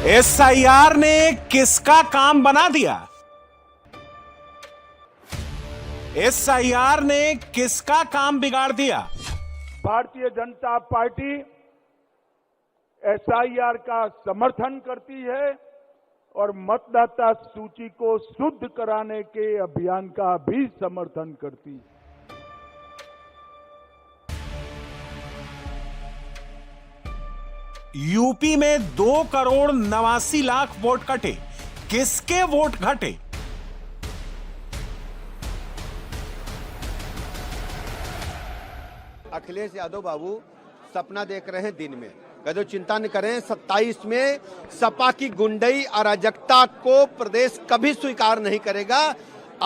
SIR ने किसका काम बना दिया? एसआईआर ने किसका काम बिगाड़ दिया? भारतीय जनता पार्टी एसआईआर का समर्थन करती है और मतदाता सूची को शुद्ध कराने के अभियान का भी समर्थन करती है। यूपी में 2,89,00,000 वोट कटे। किसके वोट घटे? अखिलेश यादव बाबू सपना देख रहे हैं दिन में, कदो चिंता न करें। 27 में सपा की गुंडई अराजकता को प्रदेश कभी स्वीकार नहीं करेगा।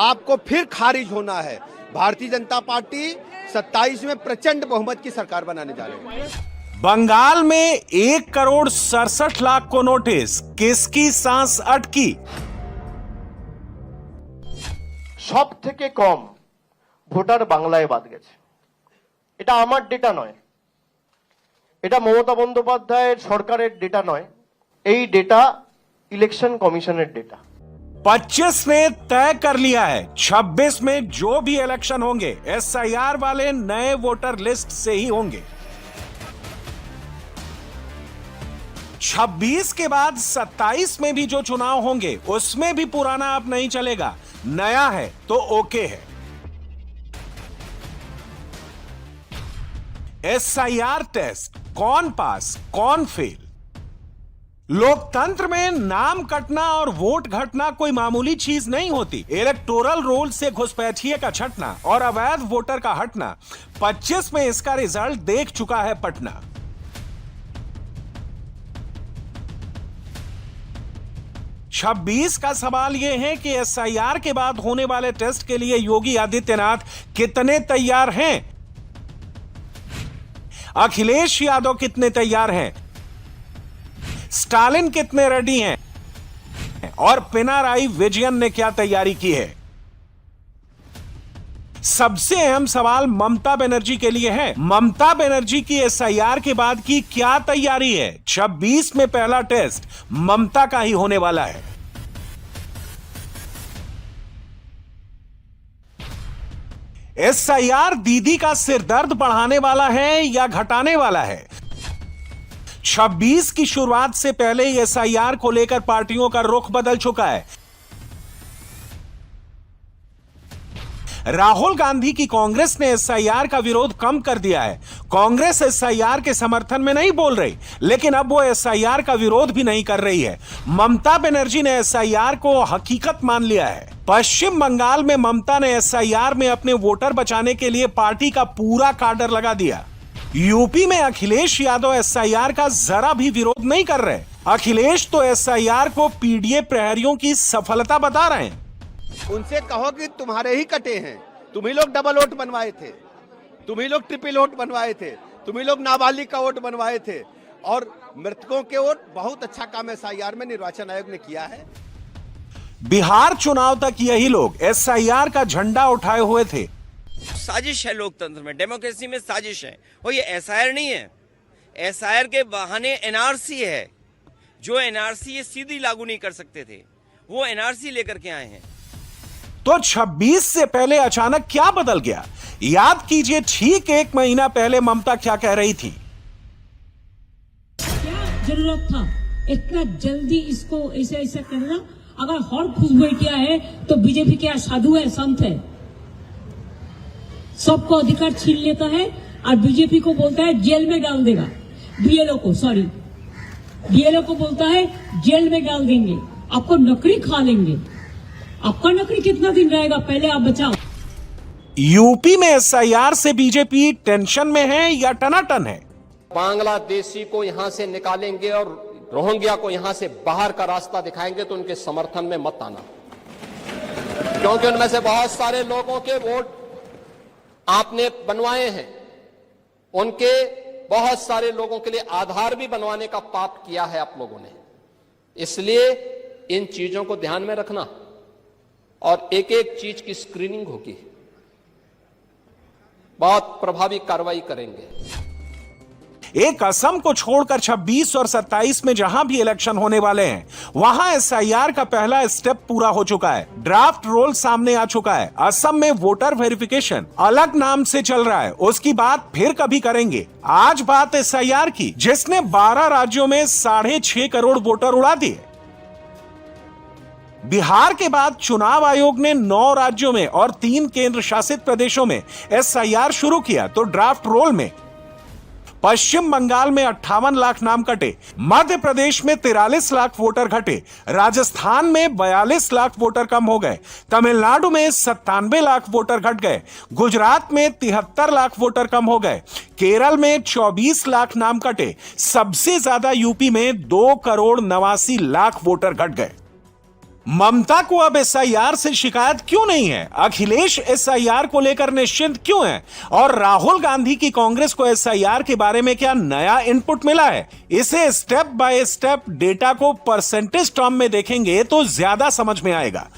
आपको फिर खारिज होना है। भारतीय जनता पार्टी 27 में प्रचंड बहुमत की सरकार बनाने जा रही है। बंगाल में 1,67,00,000 को नोटिस। किसकी सांस अटकी? সব থেকে কম ভোটার বাংলায় বাদ গেছে। এটা আমার ডেটা নয়, এটা মমতা বন্দ্যোপাধ্যায়ের সরকারের ডেটা নয়, এই ডেটা ইলেকশন কমিশনের ডেটা। 25 ने तय कर लिया है 26 में जो भी इलेक्शन होंगे एसआईआर वाले नए वोटर लिस्ट से ही होंगे। 26 के बाद 27 में भी जो चुनाव होंगे उसमें भी पुराना अब नहीं चलेगा, नया है तो ओके है। एसआईआर टेस्ट, कौन पास कौन फेल। लोकतंत्र में नाम कटना और वोट घटना कोई मामूली चीज नहीं होती। इलेक्टोरल रोल से घुसपैठिए का छटना और अवैध वोटर का हटना, 25 में इसका रिजल्ट देख चुका है पटना। छब्बीस का सवाल यह है कि एसआईआर के बाद होने वाले टेस्ट के लिए योगी आदित्यनाथ कितने तैयार हैं? अखिलेश यादव कितने तैयार हैं? स्टालिन कितने रेडी हैं? और पिनाराई विजयन ने क्या तैयारी की है? सबसे अहम सवाल ममता बनर्जी के लिए है। ममता बनर्जी की एसआईआर के बाद की क्या तैयारी है? 26 में पहला टेस्ट ममता का ही होने वाला है। एसआईआर दीदी का सिरदर्द बढ़ाने वाला है या घटाने वाला है? 26 की शुरुआत से पहले ही एसआईआर को लेकर पार्टियों का रुख बदल चुका है। राहुल गांधी की कांग्रेस ने एसआईआर का विरोध कम कर दिया है। कांग्रेस एसआईआर के समर्थन में नहीं बोल रही, लेकिन अब वो एसआईआर का विरोध भी नहीं कर रही है। ममता बनर्जी ने एसआईआर को हकीकत मान लिया है। पश्चिम बंगाल में ममता ने एसआईआर में अपने वोटर बचाने के लिए पार्टी का पूरा काडर लगा दिया। यूपी में अखिलेश यादव एसआईआर का जरा भी विरोध नहीं कर रहे। अखिलेश तो एसआईआर को पीडीए प्रहरियों की सफलता बता रहे हैं। उनसे कहो कि तुम्हारे ही कटे हैं, तुम ही लोग डबल वोट बनवाए थे, तुम ही लोग ट्रिपल वोट बनवाए थे, तुम ही लोग नाबालिग का वोट बनवाए थे, और मृतकों के वोट। बहुत अच्छा काम एसआईआर में निर्वाचन आयोग ने किया है। बिहार चुनाव तक यही लोग एसआईआर का झंडा उठाए हुए थे। साजिश है लोकतंत्र में, डेमोक्रेसी में साजिश है। और ये एसआईआर नहीं है, एसआईआर के बहाने एनआरसी है। जो एनआरसी ये सीधी लागू नहीं कर सकते थे, वो एनआरसी लेकर के आए हैं। तो 26 से पहले अचानक क्या बदल गया? याद कीजिए, ठीक 1 महीना पहले ममता क्या कह रही थी। क्या जरूरत था इतना जल्दी इसको ऐसे ऐसे करना? अगर हर घुसपैठिया है तो बीजेपी क्या साधु है, संत है? सबको अधिकार छीन लेता है और बीजेपी को बोलता है जेल में डाल देगा। बीएलओ को बोलता है जेल में डाल देंगे, आपको नौकरी खा लेंगे। आपका नौकरी कितना दिन रहेगा, पहले आप बचाओ। यूपी में एसआईआर से बीजेपी टेंशन में है या टनाटन है? बांग्लादेशी को यहां से निकालेंगे और रोहिंग्या को यहां से बाहर का रास्ता दिखाएंगे तो उनके समर्थन में मत आना, क्योंकि उनमें से बहुत सारे लोगों के वोट आपने बनवाए हैं। उनके बहुत सारे लोगों के लिए आधार भी बनवाने का पाप किया है आप लोगों ने। इसलिए इन चीजों को ध्यान में रखना और एक एक चीज की स्क्रीनिंग होगी, बहुत प्रभावी कार्रवाई करेंगे। एक असम को छोड़कर 26 और 27 में जहां भी इलेक्शन होने वाले हैं वहां एसआईआर का पहला स्टेप पूरा हो चुका है। ड्राफ्ट रोल सामने आ चुका है। असम में वोटर वेरिफिकेशन अलग नाम से चल रहा है, उसकी बात फिर कभी करेंगे। आज बात एसआईआर की, जिसने 12 राज्यों में 6.5 करोड़ वोटर उड़ा दिए। बिहार के बाद चुनाव आयोग ने 9 राज्यों में और 3 केंद्र शासित प्रदेशों में एसआईआर शुरू किया तो ड्राफ्ट रोल में पश्चिम बंगाल में 58 लाख नाम कटे, मध्य प्रदेश में 43 लाख वोटर घटे, राजस्थान में 42 लाख वोटर कम हो गए, तमिलनाडु में 97 लाख वोटर घट गए, गुजरात में 73 लाख वोटर कम हो गए, केरल में 24 लाख नाम कटे, सबसे ज्यादा यूपी में 2,89,00,000 वोटर घट गए। ममता को अब एसआईआर से शिकायत क्यों नहीं है? अखिलेश एसआईआर को लेकर निश्चिंत क्यों है? और राहुल गांधी की कांग्रेस को एसआईआर के बारे में क्या नया इनपुट मिला है? इसे स्टेप बाय स्टेप डेटा को परसेंटेज टर्म में देखेंगे तो ज्यादा समझ में आएगा।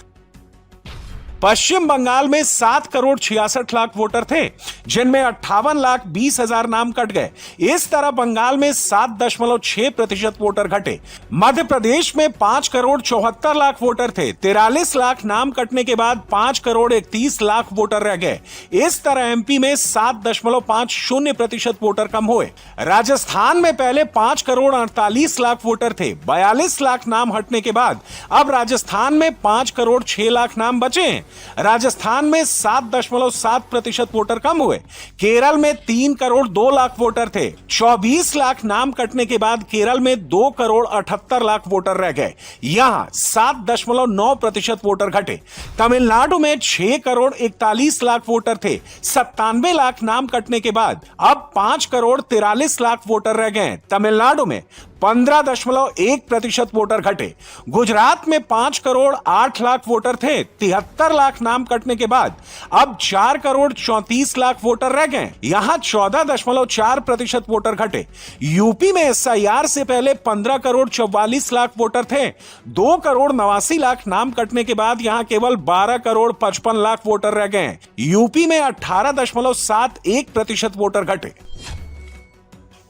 पश्चिम बंगाल में 7,66,00,000 वोटर थे, जिनमें 58,20,000 नाम कट गए। इस तरह बंगाल में 7.6% वोटर घटे। मध्य प्रदेश में 5,74,00,000 वोटर थे, 43 लाख नाम कटने के बाद 5,31,00,000 वोटर रह गए। इस तरह एमपी में 7.50% वोटर कम हुए। राजस्थान में पहले 5,48,00,000 वोटर थे, 42 लाख नाम हटने के बाद अब राजस्थान में 5,06,00,000 नाम बचे हैं। राजस्थान में 7.7% वोटर कम हुए। केरल में 3,02,00,000 वोटर थे, 24 लाख नाम कटने के बाद केरल में 2,78,00,000 वोटर रह गए। यहां 7.9% वोटर घटे। तमिलनाडु में 6,41,00,000 वोटर थे, 97 लाख नाम कटने के बाद अब 5,43,00,000 वोटर रह गए। तमिलनाडु में 15.1% वोटर घटे। गुजरात में 5,08,00,000 वोटर थे, 73 लाख नाम कटने के बाद अब 4,34,00,000 वोटर रह गए। यहां 14.4% वोटर घटे। यूपी में एसआईआर से पहले 15,44,00,000 वोटर थे, 2,89,00,000 नाम कटने के बाद यहां केवल 12,55,00,000 वोटर रह गए। यूपी में 18.71% वोटर घटे।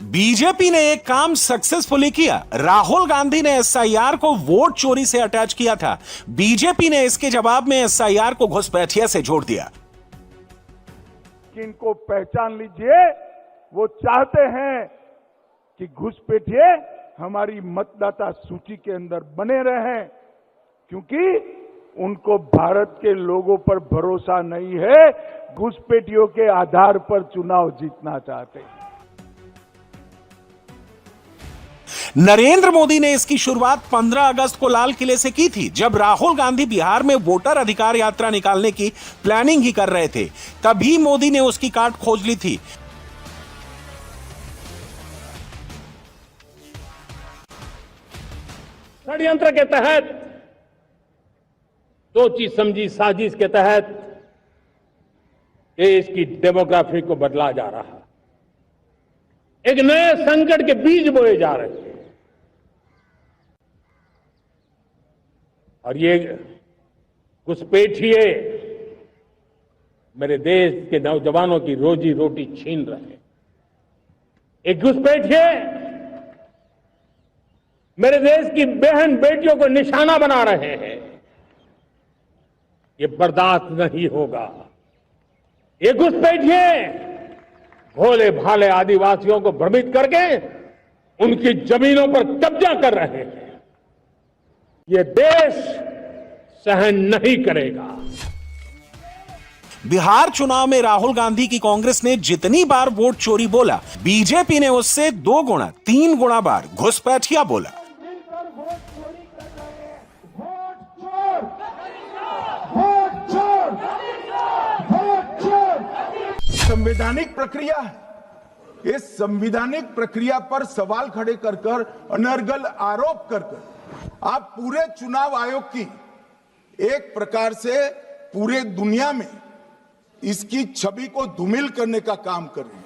बीजेपी ने एक काम सक्सेसफुली किया। राहुल गांधी ने एसआईआर को वोट चोरी से अटैच किया था। बीजेपी ने इसके जवाब में एसआईआर को घुसपैठिया से जोड़ दिया। किनको पहचान लीजिए, वो चाहते हैं कि घुसपैठिए हमारी मतदाता सूची के अंदर बने रहें, क्योंकि उनको भारत के लोगों पर भरोसा नहीं है, घुसपैठियों के आधार पर चुनाव जीतना चाहते हैं। नरेंद्र मोदी ने इसकी शुरुआत 15 अगस्त को लाल किले से की थी, जब राहुल गांधी बिहार में वोटर अधिकार यात्रा निकालने की प्लानिंग ही कर रहे थे। तभी मोदी ने उसकी काट खोज ली थी। षड्यंत्र के तहत, सोची समझी साजिश के तहत देश की डेमोग्राफी को बदला जा रहा है। एक नए संकट के बीज बोए जा रहे हैं और ये घुसपैठिए मेरे देश के नौजवानों की रोजी रोटी छीन रहे हैं। एक घुसपैठिए मेरे देश की बहन बेटियों को निशाना बना रहे हैं। ये बर्दाश्त नहीं होगा। ये घुसपैठिए भोले भाले आदिवासियों को भ्रमित करके उनकी जमीनों पर कब्जा कर रहे हैं। ये देश सहन नहीं करेगा। बिहार चुनाव में राहुल गांधी की कांग्रेस ने जितनी बार वोट चोरी बोला, बीजेपी ने उससे 2 गुना 3 गुना बार घुसपैठिया बोला। संवैधानिक प्रक्रिया है। इस संवैधानिक प्रक्रिया पर सवाल खड़े कर कर, अनर्गल आरोप कर कर आप पूरे चुनाव आयोग की एक प्रकार से पूरे दुनिया में इसकी छवि को धूमिल करने का काम कर रहे हैं।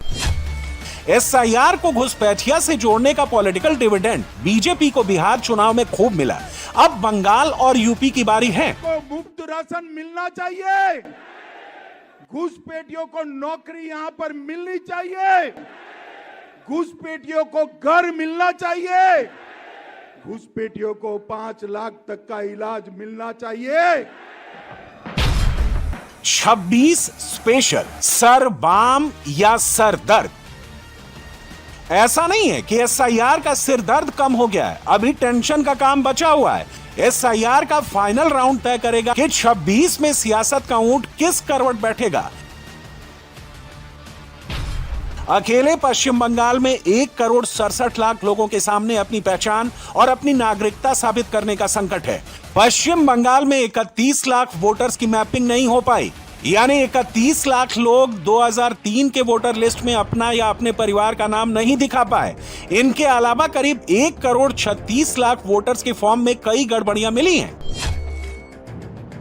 एसआईआर को घुसपैठिया से जोड़ने का पॉलिटिकल डिविडेंड बीजेपी को बिहार चुनाव में खूब मिला। अब बंगाल और यूपी की बारी है। को मुफ्त राशन मिलना चाहिए, घुसपैठियों को नौकरी यहां पर मिलनी चाहिए, घुसपैठियों को घर मिलना चाहिए, घुसपैठियों को 5 लाख तक का इलाज मिलना चाहिए। 26 स्पेशल, सर बाम या सर दर्द। ऐसा नहीं है कि एसआईआर का सिर दर्द कम हो गया है, अभी टेंशन का काम बचा हुआ है। एसआईआर का फाइनल राउंड तय करेगा कि 26 में सियासत का ऊंट किस करवट बैठेगा। अकेले पश्चिम बंगाल में 1,67,00,000 लोगों के सामने अपनी पहचान और अपनी नागरिकता साबित करने का संकट है। पश्चिम बंगाल में 31 लाख वोटर्स की मैपिंग नहीं हो पाई, यानी 31 लाख लोग 2003 के वोटर लिस्ट में अपना या अपने परिवार का नाम नहीं दिखा पाए। इनके अलावा करीब 1,36,00,000 वोटर्स के फॉर्म में कई गड़बड़ियां मिली हैं।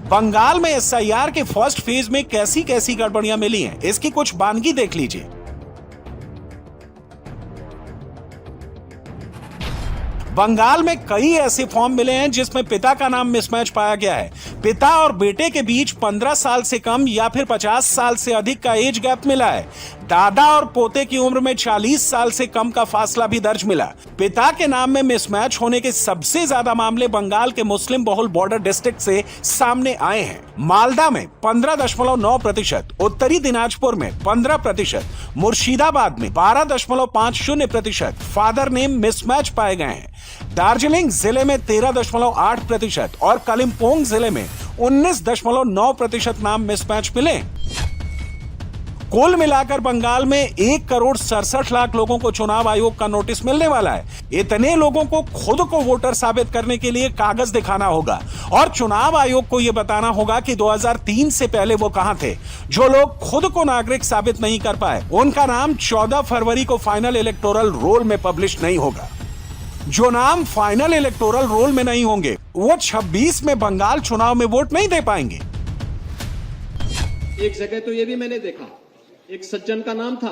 बंगाल में एसआईआर के फर्स्ट फेज में कैसी कैसी गड़बड़ियां मिली हैं, इसकी कुछ बानगी देख लीजिए। बंगाल में कई ऐसे फॉर्म मिले हैं जिसमें पिता का नाम मिसमैच पाया गया है। पिता और बेटे के बीच 15 साल से कम या फिर 50 साल से अधिक का एज गैप मिला है। दादा और पोते की उम्र में 40 साल से कम का फासला भी दर्ज मिला। पिता के नाम में मिसमैच होने के सबसे ज्यादा मामले बंगाल के मुस्लिम बहुल बॉर्डर डिस्ट्रिक्ट से सामने आए हैं। मालदा में 15.9%, उत्तरी दिनाजपुर में 15%, मुर्शिदाबाद में 12.50% फादर नेम मिसमैच पाए गए हैं। दार्जिलिंग जिले में 13.8% और कालिम्पोंग जिले में 19.9% नाम मिसमैच मिले। कुल मिलाकर बंगाल में 1,67,00,000 लोगों को चुनाव आयोग का नोटिस मिलने वाला है। इतने लोगों को खुद को वोटर साबित करने के लिए कागज दिखाना होगा और चुनाव आयोग को यह बताना होगा कि 2003 से पहले वो कहां थे। जो लोग खुद को नागरिक साबित नहीं कर पाए, उनका नाम 14 फरवरी को फाइनल इलेक्टोरल रोल में पब्लिश नहीं होगा। जो नाम फाइनल इलेक्टोरल रोल में नहीं होंगे, वो 26 में बंगाल चुनाव में वोट नहीं दे पाएंगे। एक जगह तो ये भी मैंने देखा, एक सज्जन का नाम था,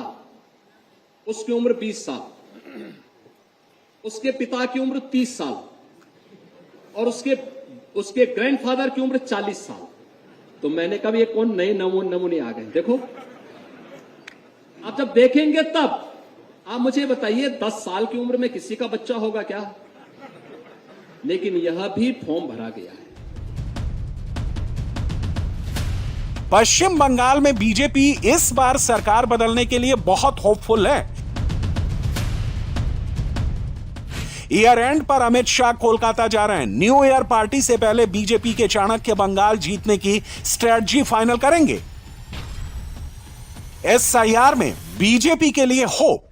उसकी उम्र 20 साल, उसके पिता की उम्र 30 साल और उसके ग्रैंडफादर की उम्र 40 साल। तो मैंने कहा ये कौन नए नमूने आ गए। देखो, आप जब देखेंगे तब आप मुझे बताइए 10 साल की उम्र में किसी का बच्चा होगा क्या? लेकिन यह भी फॉर्म भरा गया है। पश्चिम बंगाल में बीजेपी इस बार सरकार बदलने के लिए बहुत होपफुल है। ईयर एंड पर अमित शाह कोलकाता जा रहे हैं। न्यू ईयर पार्टी से पहले बीजेपी के चाणक्य बंगाल जीतने की स्ट्रेटजी फाइनल करेंगे। एसआईआर में बीजेपी के लिए होप।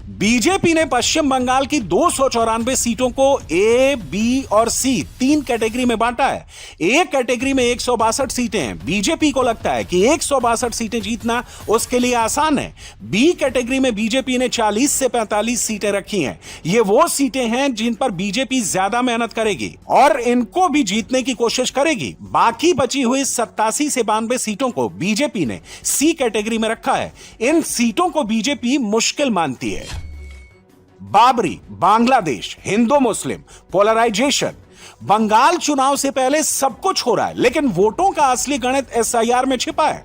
बीजेपी ने पश्चिम बंगाल की 294 सीटों को ए, बी और सी 3 कैटेगरी में बांटा है। ए कैटेगरी में 162 सीटें हैं। बीजेपी को लगता है कि 162 सीटें जीतना उसके लिए आसान है। बी कैटेगरी में बीजेपी ने 40 से 45 सीटें रखी हैं। ये वो सीटें हैं जिन पर बीजेपी ज्यादा मेहनत करेगी और इनको भी जीतने की कोशिश करेगी। बाकी बची हुई 87 से 92 सीटों को बीजेपी ने सी कैटेगरी में रखा है। इन सीटों को बीजेपी मुश्किल मानती है। बाबरी, बांग्लादेश, हिंदू मुस्लिम, पोलराइजेशन। बंगाल चुनाव से पहले सब कुछ हो रहा है, लेकिन वोटों का असली गणित एसआईआर में छिपा है।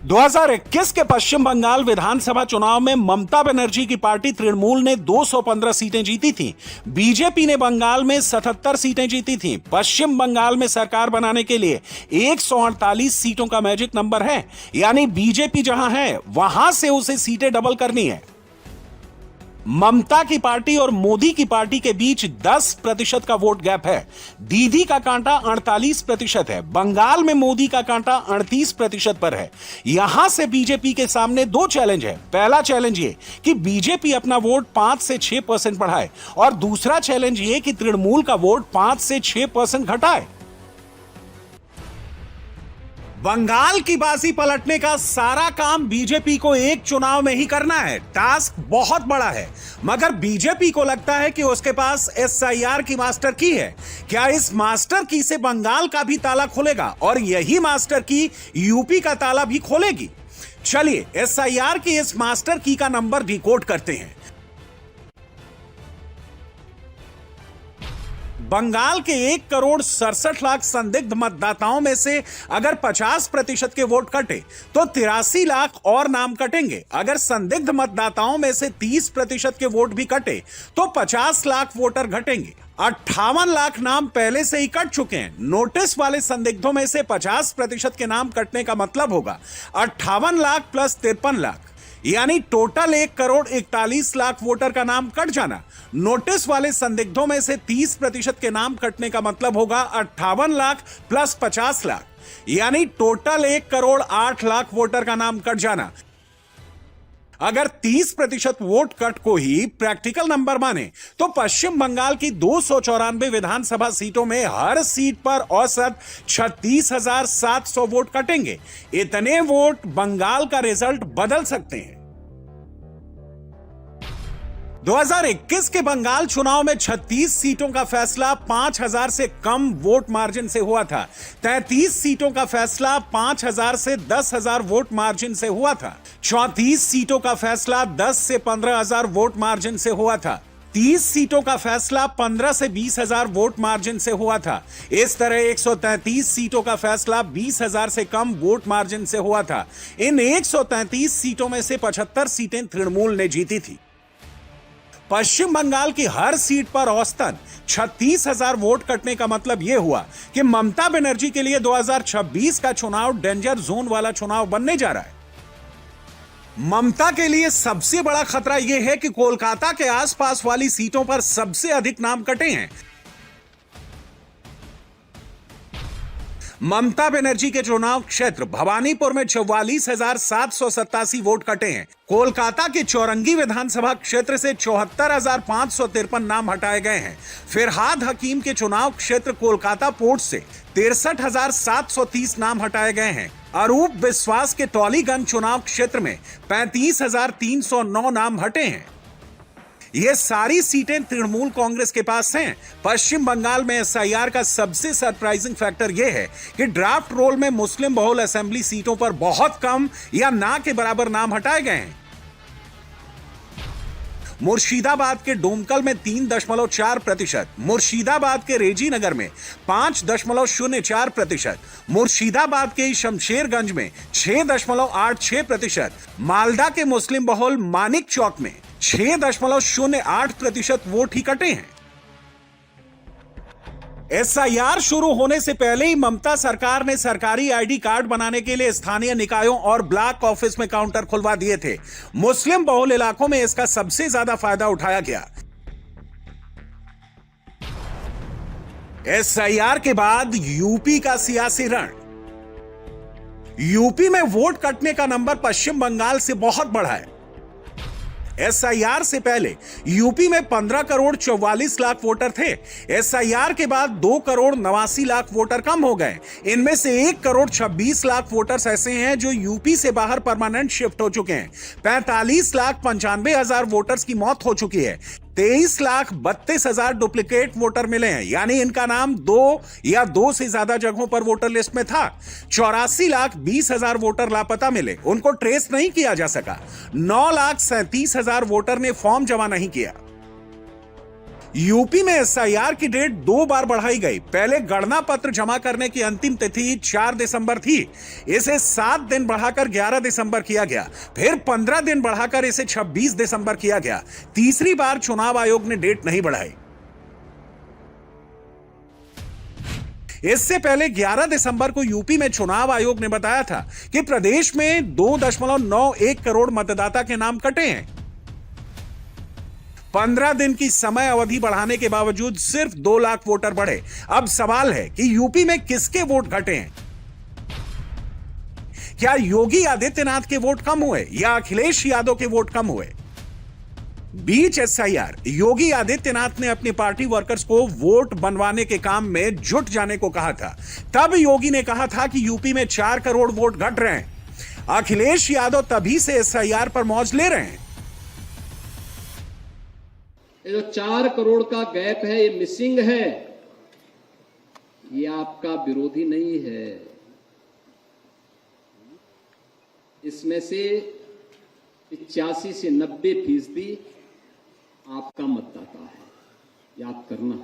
2021 के पश्चिम बंगाल विधानसभा चुनाव में ममता बनर्जी की पार्टी तृणमूल ने 215 सीटें जीती थीं। बीजेपी ने बंगाल में 77 सीटें जीती थीं। पश्चिम बंगाल में सरकार बनाने के लिए 148 सीटों का मैजिक नंबर है, यानी बीजेपी जहां है वहां से उसे सीटें डबल करनी है। ममता की पार्टी और मोदी की पार्टी के बीच 10% का वोट गैप है। दीदी का कांटा 48% है। बंगाल में मोदी का कांटा 38% पर है। यहां से बीजेपी के सामने 2 चैलेंज है। पहला चैलेंज ये कि बीजेपी अपना वोट 5 से 6% बढ़ाए और दूसरा चैलेंज ये कि तृणमूल का वोट 5 से 6% घटाए। बंगाल की बाजी पलटने का सारा काम बीजेपी को एक चुनाव में ही करना है। टास्क बहुत बड़ा है, मगर बीजेपी को लगता है कि उसके पास एसआईआर की मास्टर की है। क्या इस मास्टर की से बंगाल का भी ताला खुलेगा और यही मास्टर की यूपी का ताला भी खोलेगी? चलिए एसआईआर की इस मास्टर की का नंबर डिकोड करते हैं। बंगाल के 1,67,00,000 संदिग्ध मतदाताओं में से अगर 50% के वोट कटे तो 83 लाख और नाम कटेंगे। अगर संदिग्ध मतदाताओं में से 30% के वोट भी कटे तो 50 लाख वोटर घटेंगे। 58 लाख नाम पहले से ही कट चुके हैं। नोटिस वाले संदिग्धों में से 50% के नाम कटने का मतलब होगा 58 लाख प्लस 53 लाख, यानी टोटल 1,41,00,000 वोटर का नाम कट जाना। नोटिस वाले संदिग्धों में से 30% के नाम कटने का मतलब होगा 58 लाख प्लस 50 लाख, यानी टोटल 1,08,00,000 वोटर का नाम कट जाना। अगर 30% वोट कट को ही प्रैक्टिकल नंबर माने तो पश्चिम बंगाल की 294 विधानसभा सीटों में हर सीट पर औसत 36,700 वोट कटेंगे। इतने वोट बंगाल का रिजल्ट बदल सकते हैं। 2021 के बंगाल चुनाव में 36 सीटों का फैसला 5,000 से कम वोट मार्जिन से हुआ था। 33 सीटों का फैसला 5,000 से 10,000 वोट मार्जिन से हुआ था। 34 सीटों का फैसला 10 से 15,000 वोट मार्जिन से हुआ था। 30 सीटों का फैसला 15 से 20,000 वोट मार्जिन से हुआ था। इस तरह 133 सीटों का फैसला 20,000 से कम वोट मार्जिन से हुआ था। इन 133 सीटों में से 75 सीटें तृणमूल ने जीती थी। पश्चिम बंगाल की हर सीट पर औसतन 36,000 वोट कटने का मतलब यह हुआ कि ममता बनर्जी के लिए 2026 का चुनाव डेंजर जोन वाला चुनाव बनने जा रहा है। ममता के लिए सबसे बड़ा खतरा यह है कि कोलकाता के आसपास वाली सीटों पर सबसे अधिक नाम कटे हैं। ममता बनर्जी के चुनाव क्षेत्र भवानीपुर में 44,787 वोट कटे हैं। कोलकाता के चौरंगी विधानसभा क्षेत्र से 74,553 नाम हटाए गए हैं। फिरहाद हकीम के चुनाव क्षेत्र कोलकाता पोर्ट से 63,730 नाम हटाए गए हैं। अरूप विश्वास के टॉलीगंज चुनाव क्षेत्र में 35,309 नाम हटे हैं। ये सारी सीटें तृणमूल कांग्रेस के पास हैं। पश्चिम बंगाल में एसआईआर का सबसे सरप्राइजिंग फैक्टर यह है कि ड्राफ्ट रोल में मुस्लिम बहुल असेंबली सीटों पर बहुत कम या ना के बराबर नाम हटाए गए हैं। मुर्शिदाबाद के डोमकल में 3.4%, मुर्शिदाबाद के रेजीनगर में 5.04%, मुर्शिदाबाद के शमशेरगंज में 6.86%, मालदा के मुस्लिम बहुल मानिक चौक में 6.08% वोट ही कटे हैं। एसआईआर शुरू होने से पहले ही ममता सरकार ने सरकारी आईडी कार्ड बनाने के लिए स्थानीय निकायों और ब्लॉक ऑफिस में काउंटर खुलवा दिए थे। मुस्लिम बहुल इलाकों में इसका सबसे ज्यादा फायदा उठाया गया। एसआईआर के बाद यूपी का सियासी रण। यूपी में वोट कटने का नंबर पश्चिम बंगाल से बहुत बड़ा है। एसआईआर से पहले यूपी में 15,44,00,000 वोटर थे। एसआईआर के बाद 2,89,00,000 वोटर कम हो गए। इनमें से 1,26,00,000 वोटर्स ऐसे हैं जो यूपी से बाहर परमानेंट शिफ्ट हो चुके हैं। 45,95,000 वोटर्स की मौत हो चुकी है। 23,32,000 डुप्लीकेट वोटर मिले हैं, यानी इनका नाम 2 या 2 से ज्यादा जगहों पर वोटर लिस्ट में था। 84,20,000 वोटर लापता मिले, उनको ट्रेस नहीं किया जा सका। 9,37,000 वोटर ने फॉर्म जमा नहीं किया। यूपी में एसआईआर की डेट 2 बार बढ़ाई गई। पहले गणना पत्र जमा करने की अंतिम तिथि 4 दिसंबर थी, इसे 7 दिन बढ़ाकर 11 दिसंबर किया गया। फिर 15 दिन बढ़ाकर इसे 26 दिसंबर किया गया। तीसरी बार चुनाव आयोग ने डेट नहीं बढ़ाई। इससे पहले 11 दिसंबर को यूपी में चुनाव आयोग ने बताया था कि प्रदेश में 2.91 करोड़ मतदाता के नाम कटे हैं। 15 दिन की समय अवधि बढ़ाने के बावजूद सिर्फ 2 लाख वोटर बढ़े। अब सवाल है कि यूपी में किसके वोट घटे हैं? क्या योगी आदित्यनाथ के वोट कम हुए या अखिलेश यादव के वोट कम हुए? बीच एसआईआर योगी आदित्यनाथ ने अपनी पार्टी वर्कर्स को वोट बनवाने के काम में जुट जाने को कहा था। तब योगी ने कहा था कि यूपी में 4 करोड़ वोट घट रहे हैं। अखिलेश यादव तभी से एसआईआर पर मौज ले रहे हैं। ये जो 4 करोड़ का गैप है, ये मिसिंग है, ये आपका विरोधी नहीं है। इसमें से 85 से 90% आपका मतदाता है, याद करना।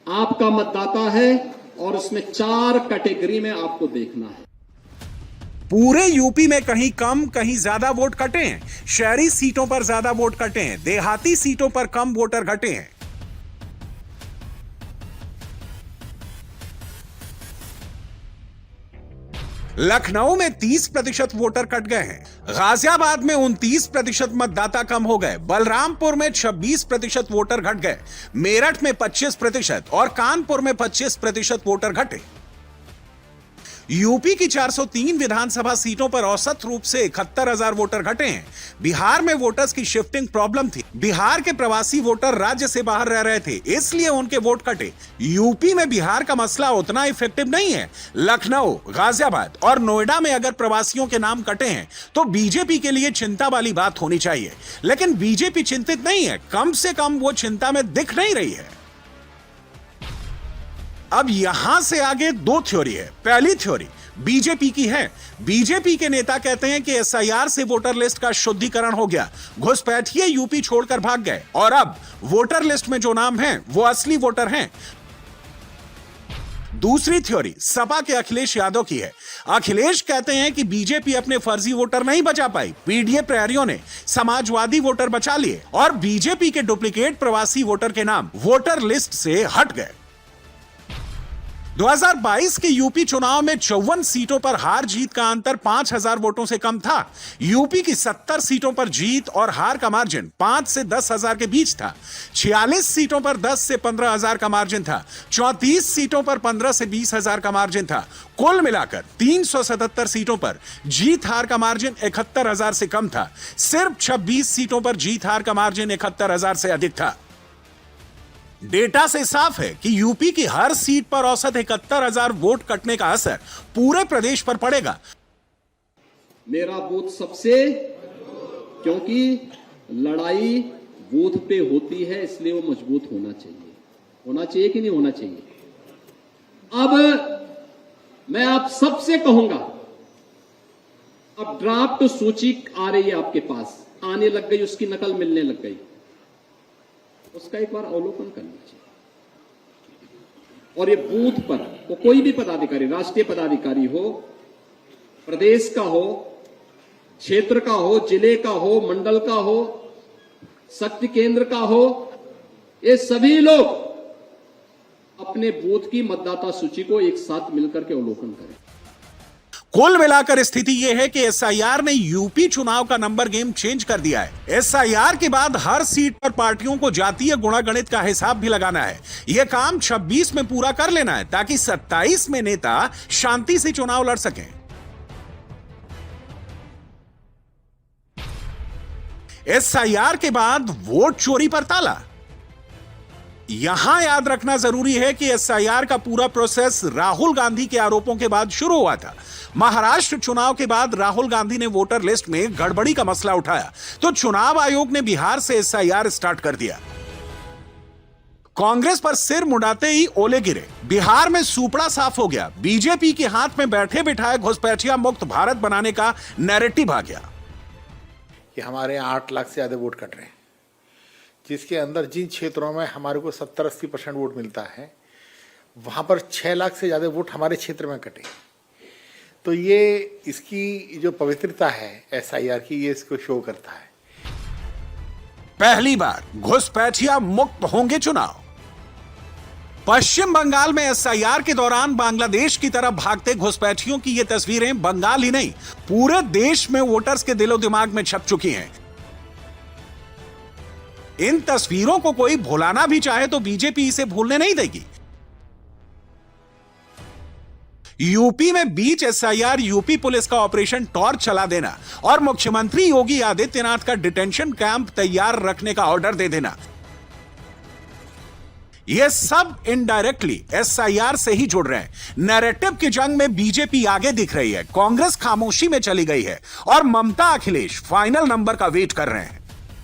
आपका मतदाता है और उसमें 4 कैटेगरी में आपको देखना है। पूरे यूपी में कहीं कम कहीं ज्यादा वोट कटे हैं। शहरी सीटों पर ज्यादा वोट कटे हैं, देहाती सीटों पर कम वोटर घटे हैं। लखनऊ में 30% वोटर कट गए हैं। गाजियाबाद में 29% मतदाता कम हो गए। बलरामपुर में 26% वोटर घट गए। मेरठ में 25% और कानपुर में 25% वोटर घटे। यूपी की 403 विधानसभा सीटों पर औसत रूप से 71,000 वोटर घटे हैं। बिहार में वोटर्स की शिफ्टिंग प्रॉब्लम थी। बिहार के प्रवासी वोटर राज्य से बाहर रह रहे थे, इसलिए उनके वोट कटे। यूपी में बिहार का मसला उतना इफेक्टिव नहीं है। लखनऊ, गाजियाबाद और नोएडा में अगर प्रवासियों के नाम कटे हैं तो बीजेपी के लिए चिंता वाली बात होनी चाहिए, लेकिन बीजेपी चिंतित नहीं है। कम से कम वो चिंता में दिख नहीं रही है। अब यहां से आगे 2 थ्योरी है। पहली थ्योरी बीजेपी की है। बीजेपी के नेता कहते हैं कि एसआईआर से वोटर लिस्ट का शुद्धिकरण हो गया, घुसपैठिए यूपी छोड़कर भाग गए और अब वोटर लिस्ट में जो नाम हैं वो असली वोटर हैं। दूसरी थ्योरी सपा के अखिलेश यादव की है। अखिलेश कहते हैं कि बीजेपी अपने फर्जी वोटर नहीं बचा पाई, पीडीए प्रहरियों ने समाजवादी वोटर बचा लिए और बीजेपी के डुप्लीकेट प्रवासी वोटर के नाम वोटर लिस्ट से हट गए। 2022 के यूपी चुनाव में 54 सीटों पर हार जीत का अंतर 5,000 वोटों से कम था। यूपी की 70 सीटों पर जीत और हार का मार्जिन 5 से 10,000 के बीच था। 46 सीटों पर 10 से 15,000 का मार्जिन था। 34 सीटों पर 15 से 20,000 का मार्जिन था। कुल मिलाकर 377 सीटों पर जीत हार का मार्जिन 71,000 से कम था। सिर्फ 26 सीटों पर जीत हार का मार्जिन 71,000 से अधिक था। डेटा से साफ है कि यूपी की हर सीट पर औसत 71,000 वोट कटने का असर पूरे प्रदेश पर पड़ेगा। मेरा बूथ सबसे, क्योंकि लड़ाई बूथ पे होती है इसलिए वो मजबूत होना चाहिए। होना चाहिए कि नहीं होना चाहिए? अब मैं आप सबसे कहूंगा, अब ड्राफ्ट सूची आ रही है आपके पास, आने लग गई, उसकी नकल मिलने लग गई, उसका एक बार अवलोकन कर लीजिए। और ये बूथ पर वो कोई भी पदाधिकारी, राष्ट्रीय पदाधिकारी हो, प्रदेश का हो, क्षेत्र का हो, जिले का हो, मंडल का हो, शक्ति केंद्र का हो, ये सभी लोग अपने बूथ की मतदाता सूची को एक साथ मिलकर के अवलोकन करें। कुल मिलाकर स्थिति यह है कि एसआईआर ने यूपी चुनाव का नंबर गेम चेंज कर दिया है। एसआईआर के बाद हर सीट पर पार्टियों को जातीय गुणागणित का हिसाब भी लगाना है। यह काम 26 में पूरा कर लेना है ताकि 27 में नेता शांति से चुनाव लड़ सकें। एसआईआर के बाद वोट चोरी पर ताला। यहां याद रखना जरूरी है कि एसआईआर का पूरा प्रोसेस राहुल गांधी के आरोपों के बाद शुरू हुआ था। महाराष्ट्र चुनाव के बाद राहुल गांधी ने वोटर लिस्ट में गड़बड़ी का मसला उठाया तो चुनाव आयोग ने बिहार से एसआईआर स्टार्ट कर दिया। कांग्रेस पर सिर मुड़ाते ही ओले गिरे। बिहार में सूपड़ा साफ हो गया। बीजेपी के हाथ में बैठे बिठाए घुसपैठिया मुक्त भारत बनाने का नैरेटिव आ गया कि हमारे यहाँ 8 लाख से ज्यादा वोट कट रहे हैं, जिसके अंदर जिन क्षेत्रों में हमारे को 70-80% वोट मिलता है वहां पर 6 लाख से ज्यादा वोट हमारे क्षेत्र में कटे। तो ये इसकी जो पवित्रता है एसआईआर की, ये इसको शो करता है। पहली बार घुसपैठिया मुक्त होंगे चुनाव। पश्चिम बंगाल में एसआईआर के दौरान बांग्लादेश की तरफ भागते घुसपैठियों की ये तस्वीरें बंगाल ही नहीं पूरे देश में वोटर्स के दिलो दिमाग में छप चुकी हैं। इन तस्वीरों को कोई भुलाना भी चाहे तो बीजेपी इसे भूलने नहीं देगी। यूपी में बीच एसआईआर यूपी पुलिस का ऑपरेशन टॉर्च चला देना और मुख्यमंत्री योगी आदित्यनाथ का डिटेंशन कैंप तैयार रखने का ऑर्डर दे देना, यह सब इनडायरेक्टली एसआईआर से ही जुड़ रहे हैं। नैरेटिव की जंग में बीजेपी आगे दिख रही है, कांग्रेस खामोशी में चली गई है और ममता अखिलेश फाइनल नंबर का वेट कर रहे हैं।